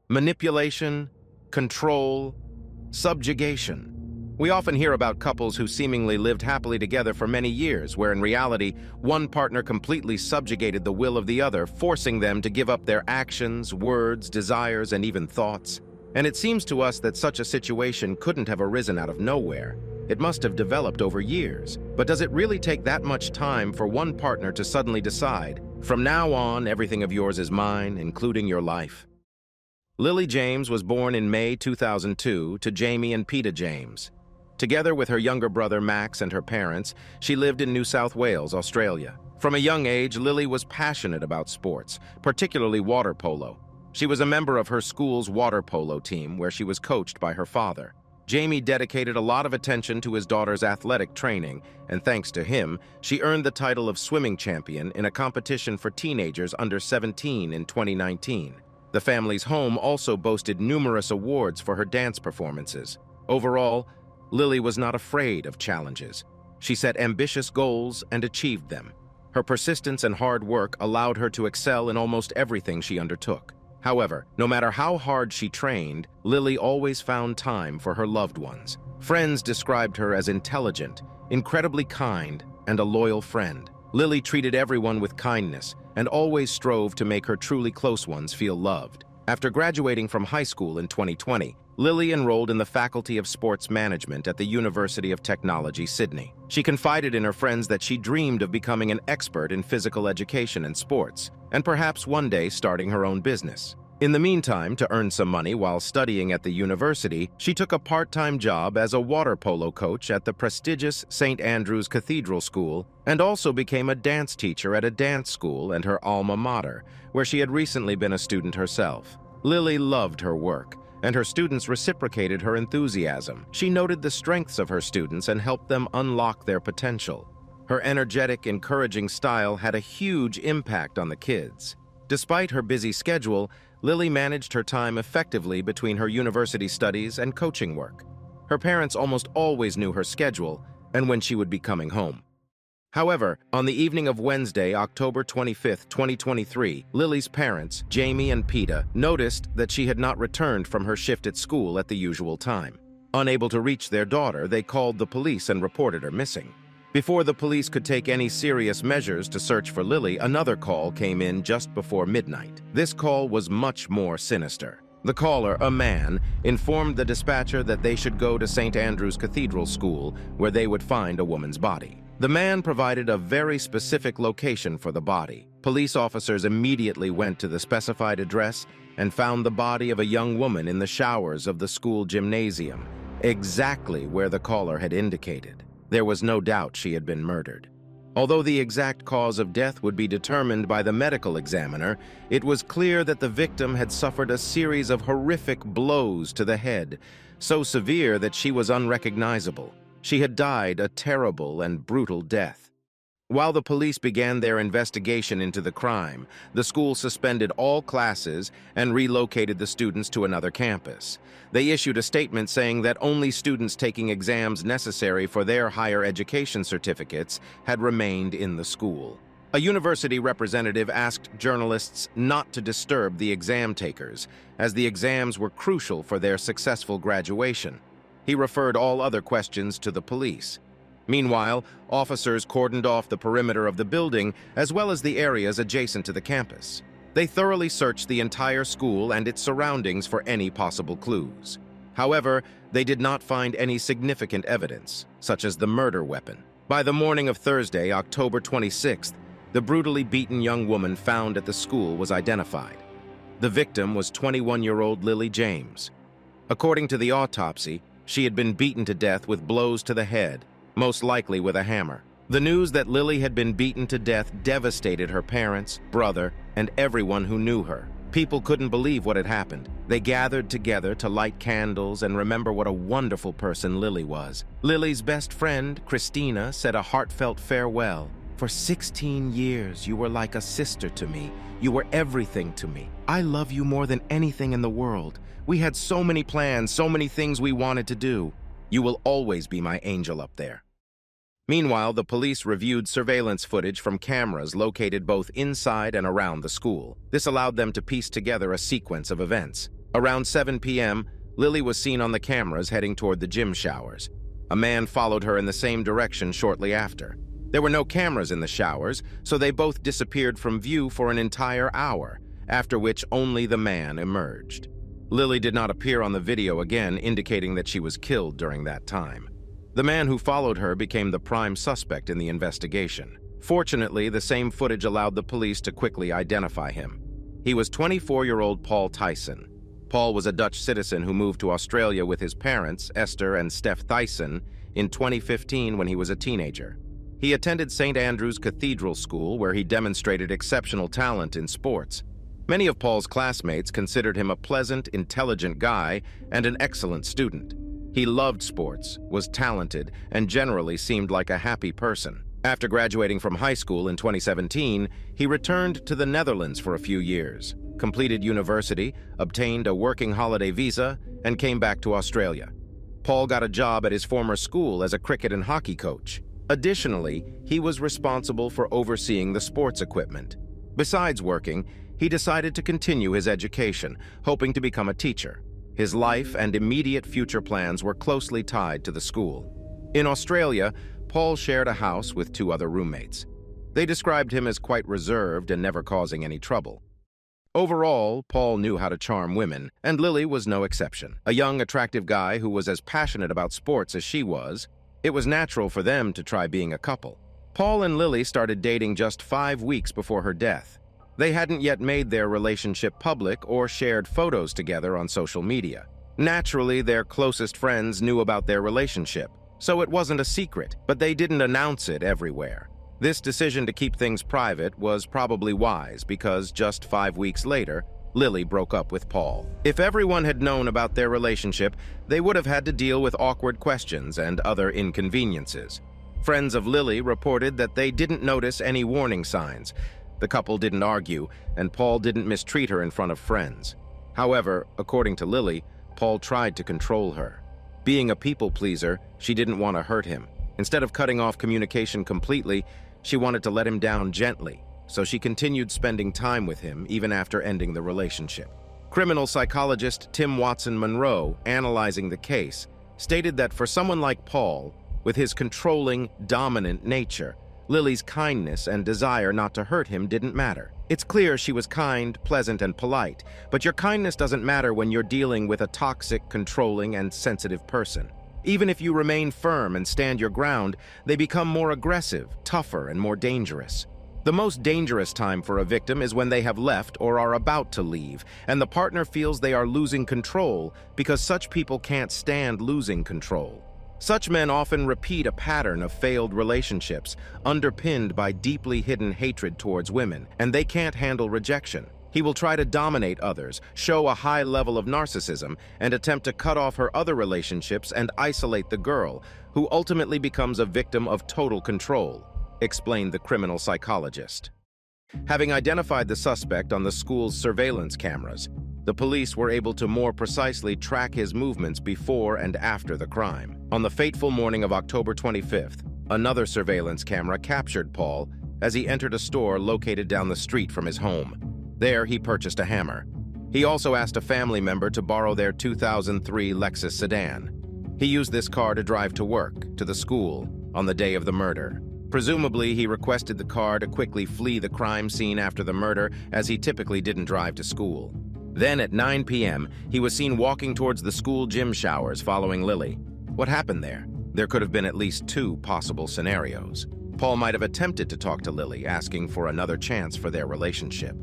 Manipulation, control, subjugation. We often hear about couples who seemingly lived happily together for many years, where in reality, one partner completely subjugated the will of the other, forcing them to give up their actions, words, desires, and even thoughts. And it seems to us that such a situation couldn't have arisen out of nowhere. It must have developed over years. But does it really take that much time for one partner to suddenly decide, from now on, everything of yours is mine, including your life? Lily James was born in May 2002 to Jamie and Peta James. Together with her younger brother Max and her parents, she lived in New South Wales, Australia. From a young age, Lily was passionate about sports, particularly water polo. She was a member of her school's water polo team, where she was coached by her father. Jamie dedicated a lot of attention to his daughter's athletic training, and thanks to him, she earned the title of swimming champion in a competition for teenagers under 17 in 2019. The family's home also boasted numerous awards for her dance performances. Overall, Lily was not afraid of challenges. She set ambitious goals and achieved them. Her persistence and hard work allowed her to excel in almost everything she undertook. However, no matter how hard she trained, Lily always found time for her loved ones. Friends described her as intelligent, incredibly kind, and a loyal friend. Lily treated everyone with kindness and always strove to make her truly close ones feel loved. After graduating from high school in 2020, Lily enrolled in the Faculty of Sports Management at the University of Technology, Sydney. She confided in her friends that she dreamed of becoming an expert in physical education and sports, and perhaps one day starting her own business. In the meantime, to earn some money while studying at the university, she took a part-time job as a water polo coach at the prestigious St. Andrew's Cathedral School, and also became a dance teacher at a dance school and her alma mater, where she had recently been a student herself. Lily loved her work, and her students reciprocated her enthusiasm. She noted the strengths of her students and helped them unlock their potential. Her energetic, encouraging style had a huge impact on the kids. Despite her busy schedule, Lily managed her time effectively between her university studies and coaching work. Her parents almost always knew her schedule and when she would be coming home. However, on the evening of Wednesday, October 25, 2023, Lily's parents, Jamie and Peta, noticed that she had not returned from her shift at school at the usual time. Unable to reach their daughter, they called the police and reported her missing. Before the police could take any serious measures to search for Lily, another call came in just before midnight. This call was much more sinister. The caller, a man, informed the dispatcher that they should go to St. Andrew's Cathedral School, where they would find a woman's body. The man provided a very specific location for the body. Police officers immediately went to the specified address and found the body of a young woman in the showers of the school gymnasium, exactly where the caller had indicated. There was no doubt she had been murdered. Although the exact cause of death would be determined by the medical examiner, it was clear that the victim had suffered a series of horrific blows to the head, so severe that she was unrecognizable. She had died a terrible and brutal death. While the police began their investigation into the crime, the school suspended all classes and relocated the students to another campus. They issued a statement saying that only students taking exams necessary for their higher education certificates had remained in the school. A university representative asked journalists not to disturb the exam takers, as the exams were crucial for their successful graduation. He referred all other questions to the police. Meanwhile, officers cordoned off the perimeter of the building as well as the areas adjacent to the campus. They thoroughly searched the entire school and its surroundings for any possible clues. However, they did not find any significant evidence, such as the murder weapon. By the morning of Thursday, October 26th, the brutally beaten young woman found at the school was identified. The victim was 21-year-old Lily James. According to the autopsy, she had been beaten to death with blows to the head, most likely with a hammer. The news that Lily had been beaten to death devastated her parents, brother, and everyone who knew her. People couldn't believe what had happened. They gathered together to light candles and remember what a wonderful person Lily was. Lily's best friend, Christina, said a heartfelt farewell. "For 16 years, you were like a sister to me. You were everything to me. I love you more than anything in the world. We had so many plans, so many things we wanted to do. You will always be my angel up there." Meanwhile, the police reviewed surveillance footage from cameras located both inside and around the school. This allowed them to piece together a sequence of events. Around 7 p.m., Lily was seen on the cameras heading toward the gym showers. A man followed her in the same direction shortly after. There were no cameras in the showers, so they both disappeared from view for an entire hour, after which only the man emerged. Lily did not appear on the video again, indicating that she was killed during that time. The man who followed her became the prime suspect in the investigation. Fortunately, the same footage allowed the police to quickly identify him. He was 24-year-old Paul Thijssen. Paul was a Dutch citizen who moved to Australia with his parents, Esther and Steph Thijssen, in 2015 when he was a teenager. He attended St. Andrew's Cathedral School, where he demonstrated exceptional talent in sports. Many of Paul's classmates considered him a pleasant, intelligent guy and an excellent student. He loved sports, was talented, and generally seemed like a happy person. After graduating from high school in 2017, he returned to the Netherlands for a few years, completed university, obtained a working holiday visa, and came back to Australia. Paul got a job at his former school as a cricket and hockey coach. Additionally, he was responsible for overseeing the sports equipment. Besides working, he decided to continue his education, hoping to become a teacher. His life and immediate future plans were closely tied to the school. In Australia, Paul shared a house with 2 other roommates. They described him as quite reserved and never causing any trouble. Overall, Paul knew how to charm women, and Lily was no exception. A young, attractive guy who was as passionate about sports as she was, it was natural for them to try being a couple. Paul and Lily started dating just 5 weeks before her death. They hadn't yet made their relationship public or shared photos together on social media. Naturally, their closest friends knew about their relationship, so it wasn't a secret, but they didn't announce it everywhere. This decision to keep things private was probably wise because just 5 weeks later, Lily broke up with Paul. If everyone had known about their relationship, they would have had to deal with awkward questions and other inconveniences. Friends of Lily reported that they didn't notice any warning signs. The couple didn't argue, and Paul didn't mistreat her in front of friends. However, according to Lily, Paul tried to control her. Being a people pleaser, she didn't want to hurt him. Instead of cutting off communication completely, she wanted to let him down gently, so she continued spending time with him even after ending the relationship. Criminal psychologist Tim Watson Monroe, analyzing the case, stated that for someone like Paul, with his controlling, dominant nature, Lily's kindness and desire not to hurt him didn't matter. It's clear she was kind, pleasant, and polite, but your kindness doesn't matter when you're dealing with a toxic, controlling, and sensitive person. Even if you remain firm and stand your ground, they become more aggressive, tougher, and more dangerous. The most dangerous time for a victim is when they have left or are about to leave, and the partner feels they are losing control because such people can't stand losing control. Such men often repeat a pattern of failed relationships, underpinned by deeply hidden hatred towards women, and they can't handle rejection. He will try to dominate others, show a high level of narcissism, and attempt to cut off her other relationships and isolate the girl, who ultimately becomes a victim of total control, explained the criminal psychologist. Having identified the suspect on the school's surveillance cameras, the police were able to more precisely track his movements before and after the crime. On the fateful morning of October 25th, another surveillance camera captured Paul as he entered a store located down the street from his home. There, he purchased a hammer. He also asked a family member to borrow their 2003 Lexus sedan. He used this car to drive to work, to the school, on the day of the murder. Presumably, he requested the car to quickly flee the crime scene after the murder, as he typically didn't drive to school. Then at 9 p.m., he was seen walking towards the school gym showers following Lily. What happened there? There could have been at least 2 possible scenarios. Paul might have attempted to talk to Lily, asking for another chance for their relationship.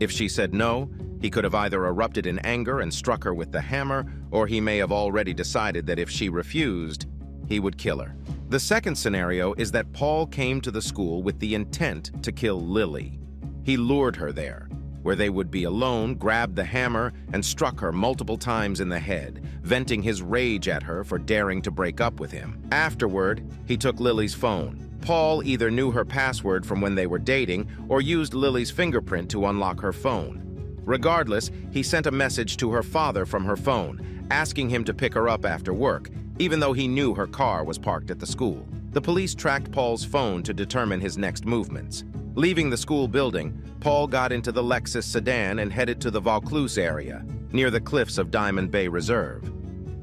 If she said no, he could have either erupted in anger and struck her with the hammer, or he may have already decided that if she refused, he would kill her. The second scenario is that Paul came to the school with the intent to kill Lily. He lured her there, where they would be alone, grabbed the hammer, and struck her multiple times in the head, venting his rage at her for daring to break up with him. Afterward, he took Lily's phone. Paul either knew her password from when they were dating or used Lily's fingerprint to unlock her phone. Regardless, he sent a message to her father from her phone, asking him to pick her up after work, even though he knew her car was parked at the school. The police tracked Paul's phone to determine his next movements. Leaving the school building, Paul got into the Lexus sedan and headed to the Vaucluse area. near the cliffs of Diamond Bay Reserve.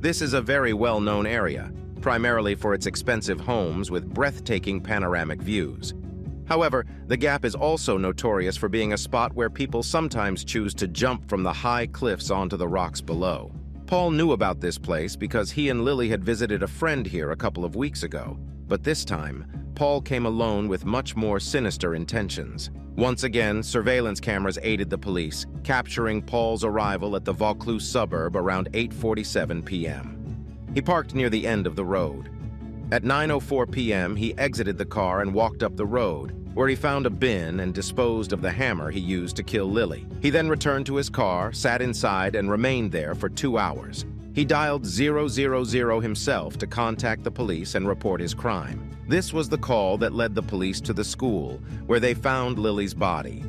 This is a very well-known area, primarily for its expensive homes with breathtaking panoramic views. However, the Gap is also notorious for being a spot where people sometimes choose to jump from the high cliffs onto the rocks below. Paul knew about this place because he and Lily had visited a friend here a couple of weeks ago, but this time, Paul came alone with much more sinister intentions. Once again, surveillance cameras aided the police, capturing Paul's arrival at the Vaucluse suburb around 8:47 p.m. He parked near the end of the road. At 9:04 p.m., he exited the car and walked up the road, where he found a bin and disposed of the hammer he used to kill Lily. He then returned to his car, sat inside, and remained there for 2 hours. He dialed 000 himself to contact the police and report his crime. This was the call that led the police to the school, where they found Lily's body.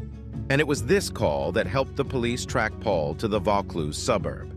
And it was this call that helped the police track Paul to the Vaucluse suburb.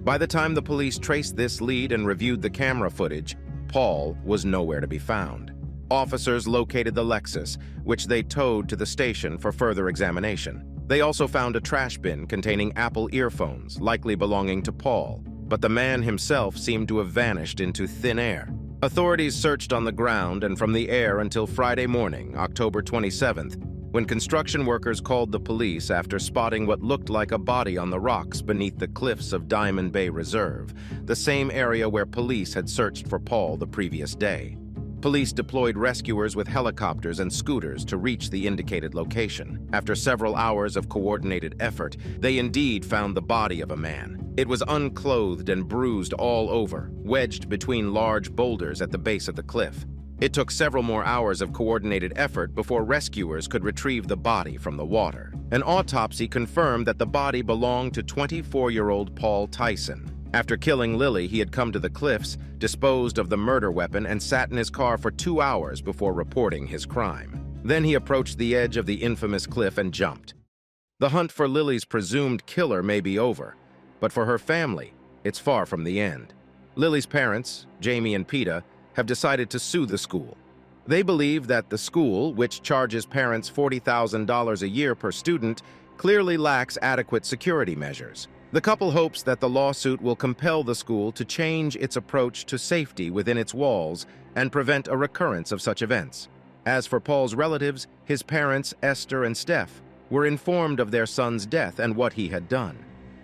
By the time the police traced this lead and reviewed the camera footage, Paul was nowhere to be found. Officers located the Lexus, which they towed to the station for further examination. They also found a trash bin containing Apple earphones, likely belonging to Paul, but the man himself seemed to have vanished into thin air. Authorities searched on the ground and from the air until Friday morning, October 27th, when construction workers called the police after spotting what looked like a body on the rocks beneath the cliffs of Diamond Bay Reserve, the same area where police had searched for Paul the previous day. Police deployed rescuers with helicopters and scooters to reach the indicated location. After several hours of coordinated effort, they indeed found the body of a man. It was unclothed and bruised all over, wedged between large boulders at the base of the cliff. It took several more hours of coordinated effort before rescuers could retrieve the body from the water. An autopsy confirmed that the body belonged to 24-year-old Paul Tyson. After killing Lily, he had come to the cliffs, disposed of the murder weapon, and sat in his car for 2 hours before reporting his crime. Then he approached the edge of the infamous cliff and jumped. The hunt for Lily's presumed killer may be over, but for her family, it's far from the end. Lily's parents, Jamie and Peta, have decided to sue the school. They believe that the school, which charges parents $40,000 a year per student, clearly lacks adequate security measures. The couple hopes that the lawsuit will compel the school to change its approach to safety within its walls and prevent a recurrence of such events. As for Paul's relatives, his parents, Esther and Steph, were informed of their son's death and what he had done.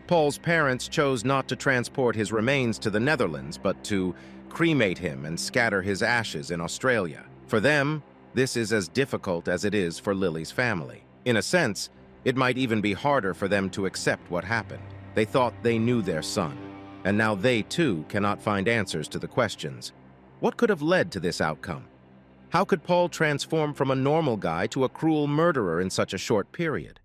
Paul's parents chose not to transport his remains to the Netherlands, but to cremate him and scatter his ashes in Australia. For them, this is as difficult as it is for Lily's family. In a sense, it might even be harder for them to accept what happened. They thought they knew their son, and now they too cannot find answers to the questions. What could have led to this outcome? How could Paul transform from a normal guy to a cruel murderer in such a short period?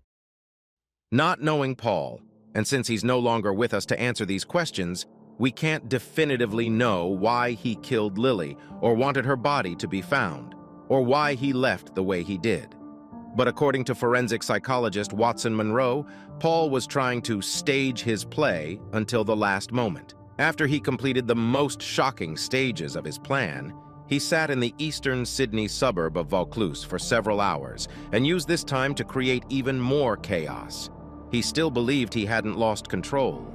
Not knowing Paul, and since he's no longer with us to answer these questions, we can't definitively know why he killed Lily or wanted her body to be found, or why he left the way he did. But according to forensic psychologist Watson Monroe, Paul was trying to stage his play until the last moment. After he completed the most shocking stages of his plan, he sat in the eastern Sydney suburb of Vaucluse for several hours and used this time to create even more chaos. He still believed he hadn't lost control.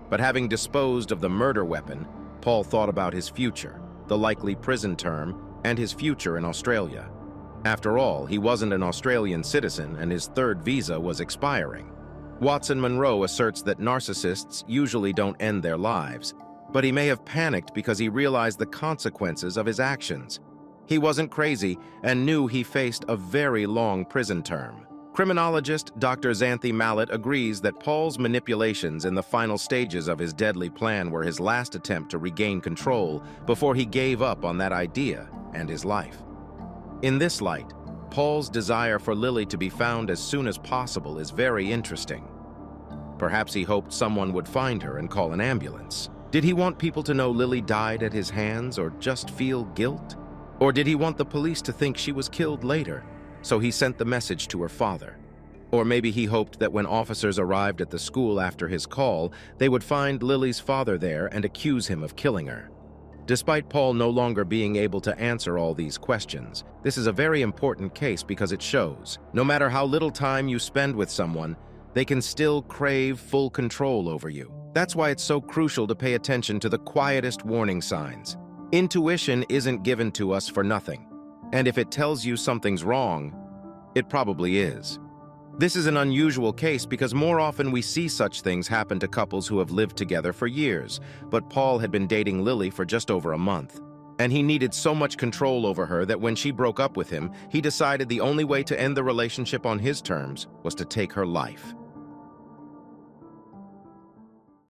But having disposed of the murder weapon, Paul thought about his future, the likely prison term, and his future in Australia. After all, he wasn't an Australian citizen and his third visa was expiring. Watson Monroe asserts that narcissists usually don't end their lives, but he may have panicked because he realized the consequences of his actions. He wasn't crazy and knew he faced a very long prison term. Criminologist Dr. Xanthi Mallet agrees that Paul's manipulations in the final stages of his deadly plan were his last attempt to regain control before he gave up on that idea and his life. In this light, Paul's desire for Lily to be found as soon as possible is very interesting. Perhaps he hoped someone would find her and call an ambulance. Did he want people to know Lily died at his hands or just feel guilt? Or did he want the police to think she was killed later, so he sent the message to her father? Or maybe he hoped that when officers arrived at the school after his call, they would find Lily's father there and accuse him of killing her. Despite Paul no longer being able to answer all these questions, this is a very important case because it shows, no matter how little time you spend with someone, they can still crave full control over you. That's why it's so crucial to pay attention to the quietest warning signs. Intuition isn't given to us for nothing, and if it tells you something's wrong, it probably is. This is an unusual case because more often we see such things happen to couples who have lived together for years, but Paul had been dating Lily for just over a month. And he needed so much control over her that when she broke up with him, he decided the only way to end the relationship on his terms was to take her life.